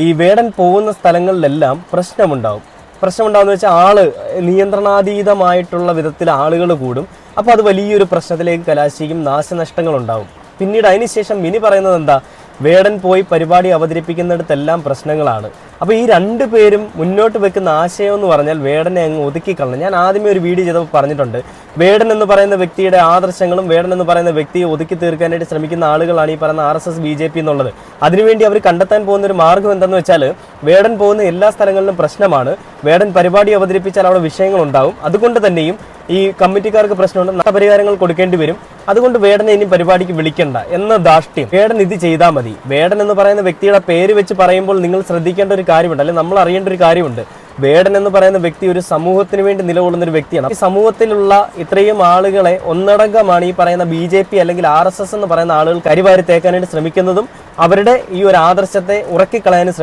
ഈ വേടൻ പോകുന്ന സ്ഥലങ്ങളിലെല്ലാം പ്രശ്നമുണ്ടാകുമെന്ന് വെച്ചാൽ ആള് നിയന്ത്രണാതീതമായിട്ടുള്ള വിധത്തിൽ ആളുകൾ കൂടും. അപ്പോൾ അത് വലിയൊരു പ്രശ്നത്തിലേക്ക് കലാശിക്കും, നാശനഷ്ടങ്ങൾ ഉണ്ടാകും. പിന്നീട് അതിനുശേഷം മിനി പറയുന്നത് എന്താ, വേടൻ പോയി പരിപാടി അവതരിപ്പിക്കുന്നിടത്തെല്ലാം പ്രശ്നങ്ങളാണ്. അപ്പോൾ ഈ രണ്ടു പേരും മുന്നോട്ട് വെക്കുന്ന ആശയം എന്ന് പറഞ്ഞാൽ വേടനെ അങ്ങ് ഒതുക്കിക്കളണം. ഞാൻ ആദ്യമേ ഒരു വീഡിയോ ചെയ്തപ്പോൾ പറഞ്ഞിട്ടുണ്ട്, വേടൻ എന്ന് പറയുന്ന വ്യക്തിയുടെ ആദർശങ്ങളും വേടൻ എന്ന് പറയുന്ന വ്യക്തിയെ ഒതുക്കി തീർക്കാനായിട്ട് ശ്രമിക്കുന്ന ആളുകളാണ് ഈ പറയുന്ന RSS BJP എന്നുള്ളത്. അതിനുവേണ്ടി അവർ കണ്ടെത്താൻ പോകുന്ന ഒരു മാർഗം എന്തെന്ന് വെച്ചാൽ, വേടൻ പോകുന്ന എല്ലാ സ്ഥലങ്ങളിലും പ്രശ്നമാണ്, വേടൻ പരിപാടി അവതരിപ്പിച്ചാൽ അവിടെ വിഷയങ്ങൾ ഉണ്ടാവും, അതുകൊണ്ട് തന്നെയും ഈ കമ്മിറ്റിക്കാർക്ക് പ്രശ്നമുണ്ട്, നഷ്ടപരിഹാരങ്ങൾ കൊടുക്കേണ്ടി വരും, അതുകൊണ്ട് വേടനെ ഇനി പരിപാടിക്ക് വിളിക്കണ്ട എന്ന ധാർഷ്ട്യം. വേടൻ ഇത് ചെയ്താൽ മതി. വേടൻ എന്ന് പറയുന്ന വ്യക്തിയുടെ പേര് വെച്ച് പറയുമ്പോൾ നിങ്ങൾ ശ്രദ്ധിക്കേണ്ട ഒരു കാര്യമുണ്ട്, അല്ലെങ്കിൽ നമ്മൾ അറിയേണ്ട ഒരു കാര്യമുണ്ട്. വേടൻ എന്ന് പറയുന്ന വ്യക്തി ഒരു സമൂഹത്തിന് വേണ്ടി നിലകൊള്ളുന്ന ഒരു വ്യക്തിയാണ്. ഈ സമൂഹത്തിലുള്ള ഇത്രയും ആളുകളെ ഒന്നടങ്കമാണ് ഈ പറയുന്ന BJP അല്ലെങ്കിൽ RSS എന്ന് പറയുന്ന ആളുകൾ കരിവാരി തേക്കാനായിട്ട് ശ്രമിക്കുന്നതും അവരുടെ ഈ ഒരു ആദർശത്തെ ഉറക്കിക്കളയാനും ശ്രമിക്കുന്നത്.